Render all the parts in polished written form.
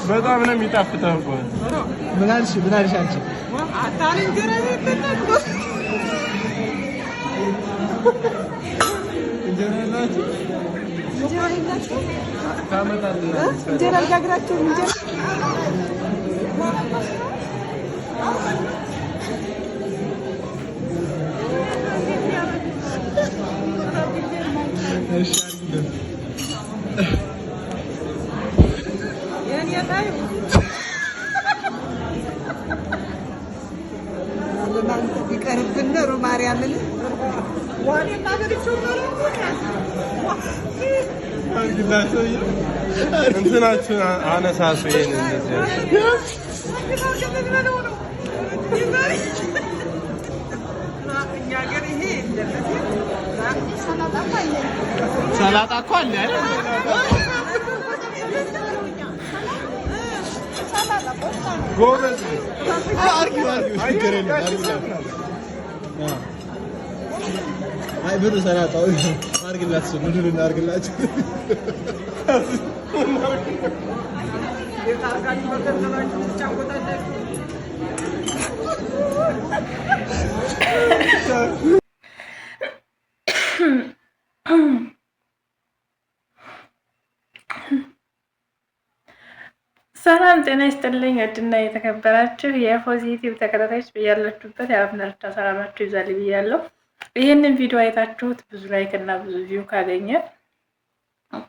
በጣም ነው የሚጣፍጠው እኮ። ምን አልሽ አንቺ? እንጀራ ልጋግራችሁ ይቀርብን ነው ማርያምን ዋኔና በሪቾ እንትናችሁን አነሳሱ። ይሄን ሰላጣ እኮ አለ አይደል? ጎበዝ አርጊው አይ ብሩ ሰላጣው አርግላችሁ ምንድን ነው አርግላችሁ ሰላም ጤና ይስጥልኝ። ወድና የተከበራችሁ የፖዚቲቭ ተከታታዮች በያላችሁበት የዓለም ዳርቻ ሰላማችሁ ይብዛል ብያለሁ። ይህንን ቪዲዮ አይታችሁት ብዙ ላይክ እና ብዙ ቪው ካገኘ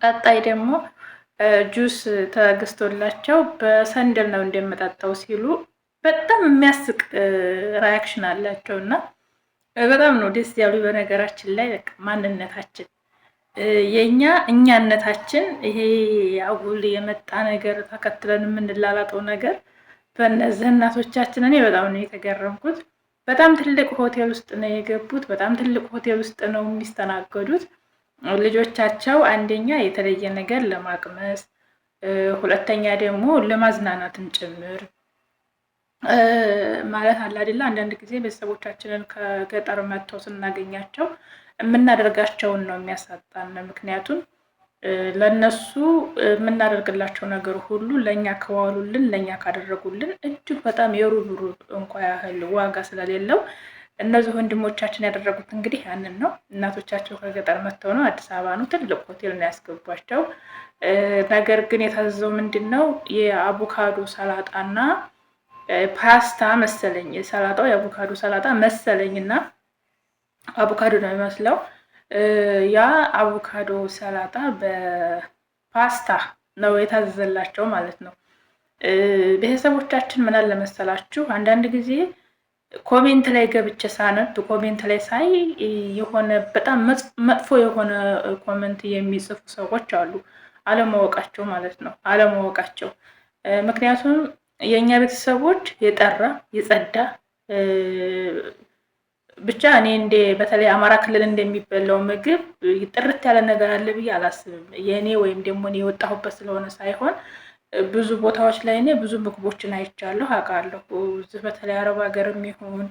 ቀጣይ ደግሞ ጁስ ተገዝቶላቸው በሰንደል ነው እንደምጠጣው ሲሉ በጣም የሚያስቅ ሪአክሽን አላቸው እና በጣም ነው ደስ ያሉ። በነገራችን ላይ በቃ ማንነታችን የኛ እኛነታችን ይሄ አጉል የመጣ ነገር ተከትለን የምንላላጠው ነገር በእነዚህ እናቶቻችን እኔ በጣም ነው የተገረምኩት። በጣም ትልቅ ሆቴል ውስጥ ነው የገቡት። በጣም ትልቅ ሆቴል ውስጥ ነው የሚስተናገዱት። ልጆቻቸው አንደኛ የተለየ ነገር ለማቅመስ፣ ሁለተኛ ደግሞ ለማዝናናትም ጭምር ማለት አለ አይደለ። አንዳንድ ጊዜ ቤተሰቦቻችንን ከገጠር መጥተው ስናገኛቸው የምናደርጋቸውን ነው የሚያሳጣን። ምክንያቱም ለነሱ የምናደርግላቸው ነገር ሁሉ ለኛ ከዋሉልን ለኛ ካደረጉልን እጅግ በጣም የሩብ እንኳ ያህል ዋጋ ስለሌለው እነዚህ ወንድሞቻችን ያደረጉት እንግዲህ ያንን ነው። እናቶቻቸው ከገጠር መጥተው ነው አዲስ አበባ ነው ትልቅ ሆቴል ነው ያስገቧቸው። ነገር ግን የታዘዘው ምንድነው የአቮካዶ ሰላጣና ፓስታ መሰለኝ። ሰላጣው የአቮካዶ ሰላጣ መሰለኝና አቮካዶ ነው የሚመስለው። ያ አቮካዶ ሰላጣ በፓስታ ነው የታዘዘላቸው ማለት ነው። ቤተሰቦቻችን ምን አለ መሰላችሁ፣ አንዳንድ ጊዜ ኮሜንት ላይ ገብቼ ሳነብ ኮሜንት ላይ ሳይ የሆነ በጣም መጥፎ የሆነ ኮሜንት የሚጽፉ ሰዎች አሉ። አለማወቃቸው ማለት ነው፣ አለማወቃቸው። ምክንያቱም የኛ ቤተሰቦች የጠራ የጸዳ ብቻ እኔ በተለይ አማራ ክልል እንደሚበላው ምግብ ጥርት ያለ ነገር አለ ብዬ አላስብም። የኔ ወይም ደግሞ እኔ የወጣሁበት ስለሆነ ሳይሆን ብዙ ቦታዎች ላይ እኔ ብዙ ምግቦችን አይቻለሁ፣ አውቃለሁ። እዚህ በተለይ አረብ ሀገርም ይሁን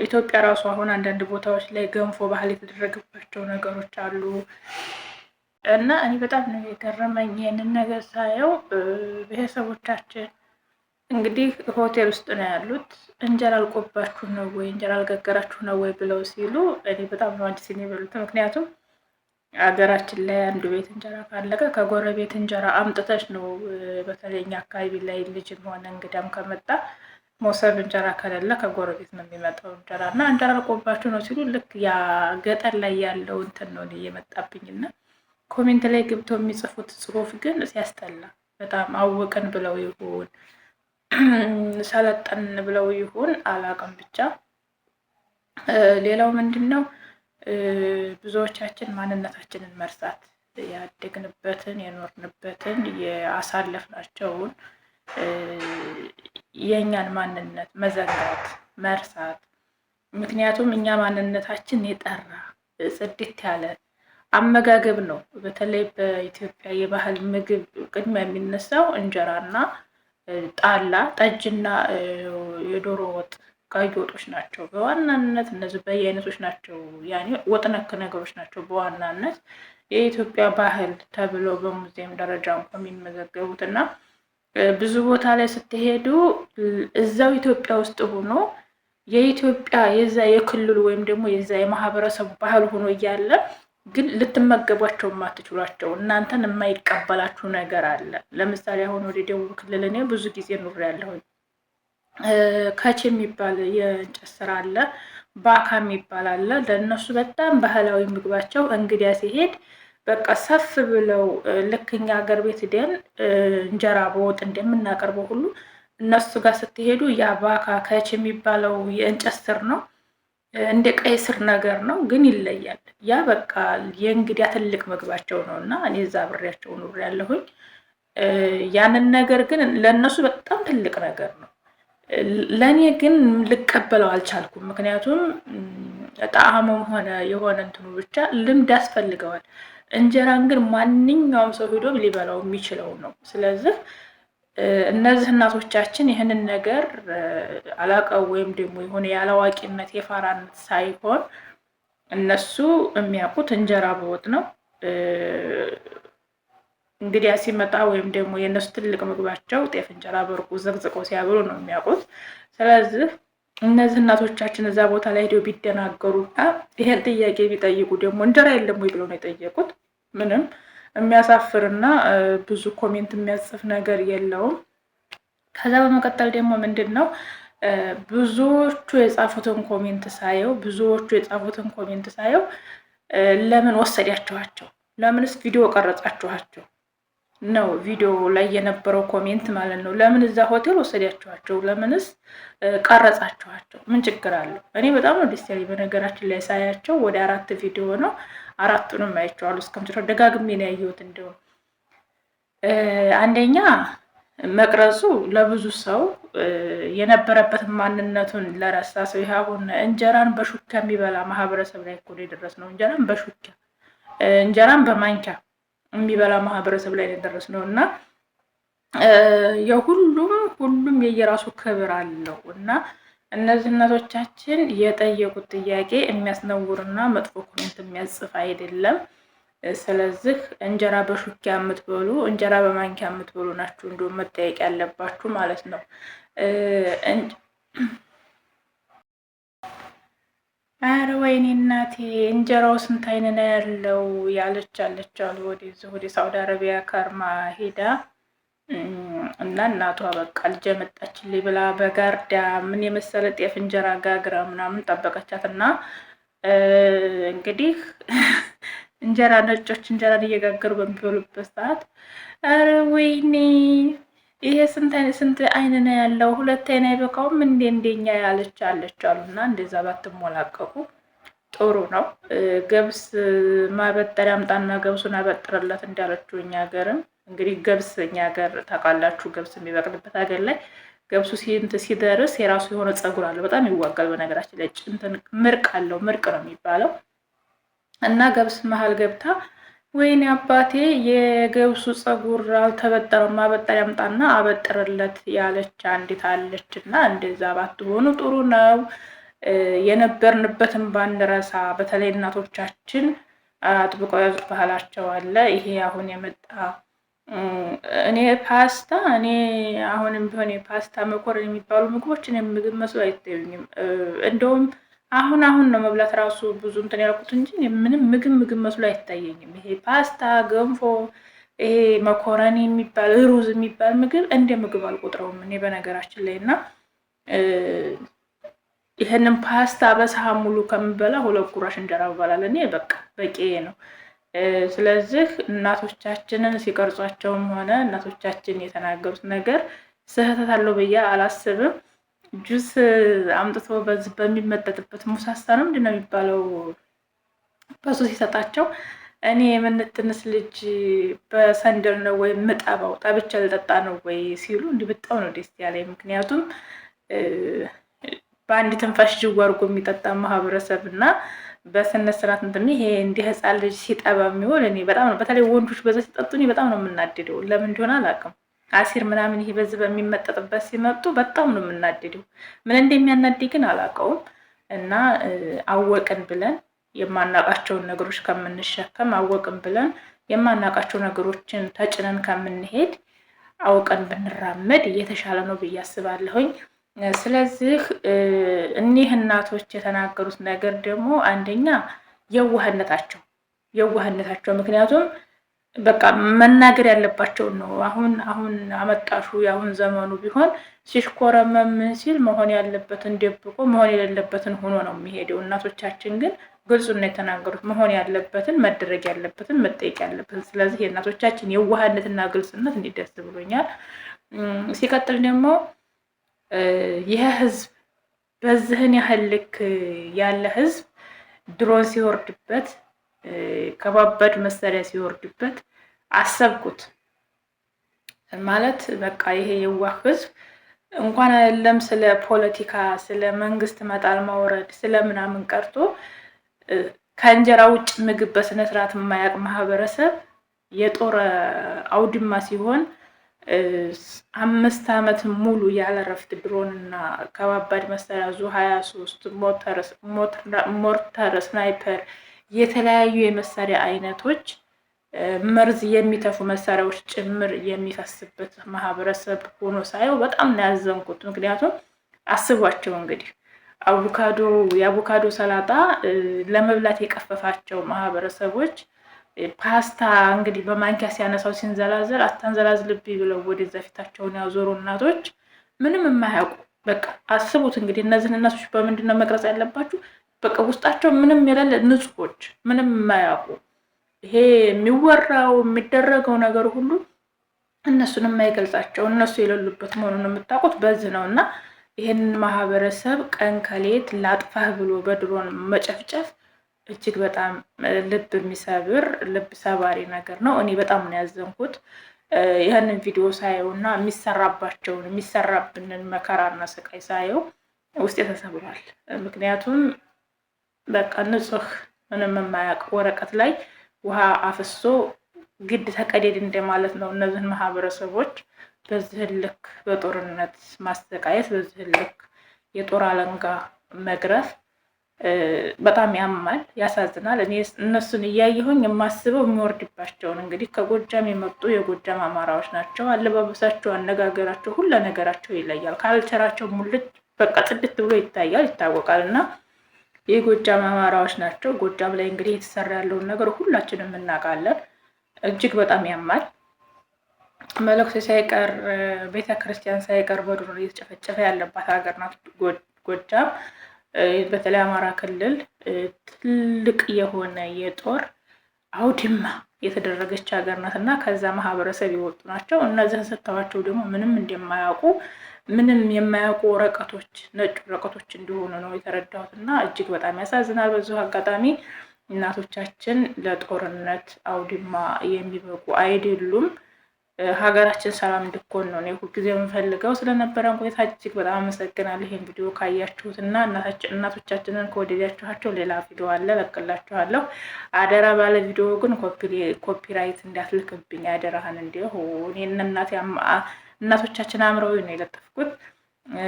ኢትዮጵያ ራሱ አሁን አንዳንድ ቦታዎች ላይ ገንፎ ባህል የተደረገባቸው ነገሮች አሉ እና እኔ በጣም ነው የገረመኝ ይሄንን ነገር ሳየው። ቤተሰቦቻችን እንግዲህ ሆቴል ውስጥ ነው ያሉት። እንጀራ አልቆባችሁ ነው ወይ እንጀራ አልጋገራችሁ ነው ወይ ብለው ሲሉ እኔ በጣም ነው አዲስ የበሉት። ምክንያቱም አገራችን ላይ አንዱ ቤት እንጀራ ካለቀ ከጎረቤት እንጀራ አምጥተሽ ነው። በተለይ እኛ አካባቢ ላይ ልጅም ሆነ እንግዳም ከመጣ ሞሰብ እንጀራ ከሌለ ከጎረቤት ነው የሚመጣው እንጀራ እና እንጀራ አልቆባችሁ ነው ሲሉ ልክ ያ ገጠር ላይ ያለው እንትን ነው የመጣብኝና ኮሜንት ላይ ገብተው የሚጽፉት ጽሁፍ ግን ሲያስጠላ በጣም አወቅን ብለው ይሁን ሰለጠን ብለው ይሁን አላውቅም። ብቻ ሌላው ምንድነው ብዙዎቻችን ማንነታችንን መርሳት፣ ያደግንበትን የኖርንበትን ያሳለፍናቸውን የኛን ማንነት መዘንጋት መርሳት። ምክንያቱም እኛ ማንነታችን የጠራ ጽድት ያለ አመጋገብ ነው። በተለይ በኢትዮጵያ የባህል ምግብ ቅድሚያ የሚነሳው እንጀራና ጣላ፣ ጠጅና የዶሮ ወጥ ቀይ ወጦች ናቸው በዋናነት። እነዚህ በየአይነቶች ናቸው፣ ያኔ ወጥ ነክ ነገሮች ናቸው በዋናነት የኢትዮጵያ ባህል ተብሎ በሙዚየም ደረጃ እንኳን የሚመዘገቡት እና ብዙ ቦታ ላይ ስትሄዱ እዛው ኢትዮጵያ ውስጥ ሆኖ የኢትዮጵያ የዛ የክልሉ ወይም ደግሞ የዛ የማህበረሰቡ ባህል ሆኖ እያለ ግን ልትመገቧቸው የማትችሏቸው እናንተን የማይቀበላችሁ ነገር አለ። ለምሳሌ አሁን ወደ ደቡብ ክልል እኔ ብዙ ጊዜ ኑሬያለሁኝ። ከች የሚባል የእንጨት ስራ አለ፣ ባካ የሚባል አለ። ለእነሱ በጣም ባህላዊ ምግባቸው እንግዲያ ሲሄድ በቃ ሰፍ ብለው ልክ እኛ ሀገር ቤት ሄደን እንጀራ በወጥ እንደምናቀርበው ሁሉ እነሱ ጋር ስትሄዱ ያ ባካ ከች የሚባለው የእንጨት ስር ነው፣ እንደ ቀይ ስር ነገር ነው፣ ግን ይለያል። ያ በቃ የእንግዲያ ትልቅ ምግባቸው ነው እና እኔ እዛ አብሬያቸው ኑሬያለሁኝ። ያንን ነገር ግን ለእነሱ በጣም ትልቅ ነገር ነው። ለእኔ ግን ልቀበለው አልቻልኩም። ምክንያቱም ጣዕሙም ሆነ የሆነ እንትኑ ብቻ ልምድ ያስፈልገዋል። እንጀራን ግን ማንኛውም ሰው ሄዶ ሊበላው የሚችለው ነው። ስለዚህ እነዚህ እናቶቻችን ይህንን ነገር አላቀው ወይም ደግሞ የሆነ ያላዋቂነት የፋራነት ሳይሆን እነሱ የሚያውቁት እንጀራ በወጥ ነው። እንግዲያ ሲመጣ ወይም ደግሞ የእነሱ ትልቅ ምግባቸው ጤፍ እንጀራ በርቁ ዘቅዝቀው ሲያብሉ ነው የሚያውቁት። ስለዚህ እነዚህ እናቶቻችን እዛ ቦታ ላይ ሄደው ቢደናገሩና ይሄን ጥያቄ ቢጠይቁ ደግሞ እንጀራ የለም ወይ ብለው ነው የጠየቁት። ምንም የሚያሳፍርና ብዙ ኮሜንት የሚያጽፍ ነገር የለውም። ከዛ በመቀጠል ደግሞ ምንድን ነው ብዙዎቹ የጻፉትን ኮሜንት ሳየው ለምን ወሰዳችኋቸው? ለምንስ ቪዲዮ ቀረጻችኋቸው ነው ቪዲዮ ላይ የነበረው ኮሜንት ማለት ነው። ለምን እዛ ሆቴል ወሰዳችኋቸው? ለምንስ ቀረጻችኋቸው? ምን ችግር አለው? እኔ በጣም ነው ደስ ያለኝ። በነገራችን ላይ ሳያቸው ወደ 4 ቪዲዮ ነው፣ 4ቱንም አይቼዋለሁ። እስከምትለው ደጋግሜ ነው ያየሁት። እንደው አንደኛ መቅረጹ ለብዙ ሰው የነበረበትን ማንነቱን ለረሳ ሰው ይሁን እንጀራን በሹካ የሚበላ ማህበረሰብ ላይ እኮ ነው የደረስነው። እንጀራን በማንኪያ የሚበላ ማህበረሰብ ላይ የደረስነው እና ሁሉም የየራሱ ክብር አለው እና እነዚህ እናቶቻችን የጠየቁት ጥያቄ የሚያስነውርና መጥፎ ኮሜንት የሚያጽፍ አይደለም። ስለዚህ እንጀራ በሹኪያ የምትበሉ እንጀራ በማንኪያ የምትበሉ ናችሁ እንዲሁም መጠየቅ ያለባችሁ ማለት ነው። አረ ወይኔ እናቴ እንጀራው ስንት አይነት ነው ያለው ያለች አሉ ወደ ሳውዲ አረቢያ ከርማ ሄዳ እና እናቷ በቃ ልጅ መጣችልኝ ብላ በጋርዳ ምን የመሰለ ጤፍ እንጀራ ጋግራ ምናምን ጠበቀቻት እና እንግዲህ ነጮች እንጀራን እየጋገሩ በሚበሉበት ሰዓት አረ ወይኔ ይሄ ስንት አይነት ነው ያለው? 2 አይነት አይበቃውም እንደኛ ያለች አሉና እንደዛ ባትሞላቀቁ ጥሩ ነው። ገብስ ማበጠሪያ አምጣና ገብሱን አበጥረለት እንዳለችው እኛ ሀገርም እንግዲህ ገብስ እኛ ሀገር ታውቃላችሁ፣ ገብስ የሚበቅልበት ሀገር ላይ ገብሱ ሲደርስ የራሱ የሆነ ፀጉር አለው። በጣም ይዋጋል። በነገራችን ላይ ምርቅ አለው። ምርቅ ነው የሚባለው እና ገብስ መሀል ገብታ ወይኔ አባቴ የገብሱ ፀጉር አልተበጠረም፣ ማበጠሪያ አምጣና አበጥርለት ያለች አንዲት አለች እና እንደዛ ባትሆኑ ጥሩ ነው። የነበርንበትን ባንረሳ፣ በተለይ እናቶቻችን አጥብቀው ያዙት ባህላቸው አለ። ይሄ አሁን የመጣ እኔ አሁንም ቢሆን የፓስታ መኮረኒ የሚባሉ ምግቦችን ምግብ መስሎ አይታዩኝም። እንደውም አሁን ነው መብላት ራሱ ብዙ እንትን ያልኩት እንጂ ምንም ምግብ መስሎ አይታየኝም። ይሄ ፓስታ፣ ገንፎ፣ ይሄ መኮረኒ የሚባል ሩዝ የሚባል ምግብ እንደ ምግብ አልቆጥረውም እኔ በነገራችን ላይ እና ይሄንን ፓስታ በሰሃን ሙሉ ከምበላ 2 ጉራሽ እንጀራ በባላል እኔ በቃ በቂ ነው። ስለዚህ እናቶቻችንን ሲቀርጿቸውም ሆነ እናቶቻችን የተናገሩት ነገር ስህተት አለው ብዬ አላስብም። ጁስ አምጥቶ በዚህ በሚመጠጥበት ሙሳሳ ነው ምንድነው የሚባለው በሱ ሲሰጣቸው እኔ የምንትንስ ልጅ በሰንደል ነው ወይ ምጠባው ጠብቻ ልጠጣ ነው ወይ ሲሉ እንዲህ በጣም ነው ደስ ያለኝ። ምክንያቱም በአንድ ትንፋሽ ጅው አድርጎ የሚጠጣ ማህበረሰብ እና በስነ ስርዓት ይሄ እንደ ህፃን ልጅ ሲጠባ የሚሆን እኔ በጣም ነው በተለይ ወንዶች በዛ ሲጠጡ እኔ በጣም ነው የምናደደው። ለምን እንደሆነ አላውቅም። አሲር ምናምን ይሄ በዚህ በሚመጠጥበት ሲመጡ በጣም ነው የምናደደው። ምን እንደሚያናድድ ግን አላውቀውም። እና አወቅን ብለን የማናቃቸውን ነገሮች ከምንሸከም አወቅን ብለን የማናቃቸው ነገሮችን ተጭነን ከምንሄድ አውቀን ብንራመድ እየተሻለ ነው ብዬ አስባለሁኝ። ስለዚህ እኒህ እናቶች የተናገሩት ነገር ደግሞ አንደኛ የዋህነታቸው ምክንያቱም በቃ መናገር ያለባቸውን ነው። አሁን አመጣሹ የአሁን ዘመኑ ቢሆን ሲሽኮረመም ሲል መሆን ያለበትን ደብቆ መሆን የሌለበትን ሆኖ ነው የሚሄደው። እናቶቻችን ግን ግልጹን ነው የተናገሩት፣ መሆን ያለበትን መደረግ ያለበትን መጠየቅ ያለበትን። ስለዚህ የእናቶቻችን የዋህነትና ግልጽነት እንዴት ደስ ብሎኛል። ሲቀጥል ደግሞ ይህ ህዝብ በዚህን ያህል ልክ ያለ ህዝብ ድሮን ሲወርድበት ከባባድ መሳሪያ ሲወርድበት አሰብኩት ማለት በቃ ይሄ የዋህ ህዝብ እንኳን አይደለም ስለ ፖለቲካ ስለ መንግስት መጣል ማውረድ ስለ ምናምን ቀርቶ ከእንጀራ ውጭ ምግብ በስነ ስርዓት የማያውቅ ማህበረሰብ የጦር አውድማ ሲሆን 5 ዓመት ሙሉ ያለ ረፍት ድሮንና ከባባድ መሳሪያ ዙ 23 ሞርተር፣ ስናይፐር የተለያዩ የመሳሪያ አይነቶች መርዝ የሚተፉ መሳሪያዎች ጭምር የሚፈስበት ማህበረሰብ ሆኖ ሳየው በጣም ነው ያዘንኩት። ምክንያቱም አስቧቸው እንግዲህ የአቮካዶ ሰላጣ ለመብላት የቀፈፋቸው ማህበረሰቦች ፓስታ እንግዲህ በማንኪያ ሲያነሳው ሲንዘላዘል አታንዘላዝልብኝ ብለው ወደዛ ፊታቸውን ያዞሩ እናቶች ምንም የማያውቁ በቃ አስቡት እንግዲህ እነዚህን እናቶች በምንድን ነው መቅረጽ ያለባችሁ? በቃ ውስጣቸው ምንም የሌለ ንጹሆች ምንም የማያውቁ ይሄ የሚወራው የሚደረገው ነገር ሁሉ እነሱን የማይገልጻቸው እነሱ የሌሉበት መሆኑን የምታውቁት በዚህ ነው። እና ይሄንን ማህበረሰብ ቀን ከሌት ላጥፋህ ብሎ በድሮን መጨፍጨፍ እጅግ በጣም ልብ የሚሰብር ልብ ሰባሪ ነገር ነው። እኔ በጣም ነው ያዘንኩት ይህንን ቪዲዮ ሳየው እና የሚሰራብንን መከራና ስቃይ ሳየው ውስጤ ተሰብሯል። ምክንያቱም በቃ ንጹህ ምንም የማያውቅ ወረቀት ላይ ውሃ አፍሶ ግድ ተቀደድ እንደማለት ነው። እነዚህን ማህበረሰቦች በዚህ ልክ በጦርነት ማስተቃየት፣ በዚህ ልክ የጦር አለንጋ መግረፍ በጣም ያማል፣ ያሳዝናል። እኔ እነሱን እያየሁኝ የማስበው የሚወርድባቸውን እንግዲህ ከጎጃም የመጡ የጎጃም አማራዎች ናቸው። አለባበሳቸው፣ አነጋገራቸው፣ ሁሉ ነገራቸው ይለያል። ካልቸራቸው ሙልጭ በቃ ጽድት ብሎ ይታወቃል። እና የጎጃም አማራዎች ናቸው። ጎጃም ላይ እንግዲህ የተሰራ ያለውን ነገር ሁላችንም እናውቃለን። እጅግ በጣም ያማል። መለኩሴ ሳይቀር ቤተክርስቲያን ሳይቀር በድሮን እየተጨፈጨፈ ያለባት ሀገር ናት ጎጃም። በተለይ አማራ ክልል ትልቅ የሆነ የጦር አውድማ የተደረገች ሀገር ናት እና ከዛ ማህበረሰብ የወጡ ናቸው። እነዚህን ስታዋቸው ደግሞ ምንም እንደማያውቁ ምንም የማያውቁ ወረቀቶች ነጭ ወረቀቶች እንደሆኑ ነው የተረዳሁት እና እጅግ በጣም ያሳዝናል። በዚሁ አጋጣሚ እናቶቻችን ለጦርነት አውድማ የሚበቁ አይደሉም። ሀገራችን ሰላም እንድትሆን ነው እኔ ሁልጊዜ የምፈልገው። ስለነበረን ቆይታ እጅግ በጣም አመሰግናለሁ። ይሄን ቪዲዮ ካያችሁት እና እናቶቻችንን ከወደዳችኋቸው ሌላ ቪዲዮ አለ ለቅላችኋለሁ። አደራ ባለ ቪዲዮ ግን ኮፒራይት እንዳትልክብኝ አደራህን። እንዲሁ እኔና እናቶቻችን አምረው ነው የለጠፍኩት።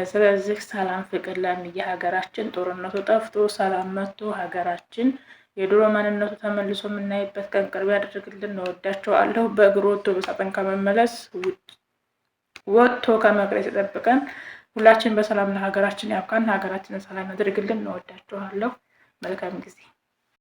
ስለዚህ ሰላም ፍቅር ለምየ ሀገራችን ጦርነቱ ጠፍቶ ሰላም መጥቶ ሀገራችን የድሮ ማንነቱ ተመልሶ የምናይበት ቀን ቅርብ ያደርግልን። እንወዳቸዋለሁ። በእግር ወጥቶ በሳጥን ከመመለስ ወጥቶ ከመቅረት ይጠብቀን። ሁላችን በሰላም ለሀገራችን ያብቃን። ሀገራችንን ሰላም ያደርግልን። እንወዳቸዋለሁ። መልካም ጊዜ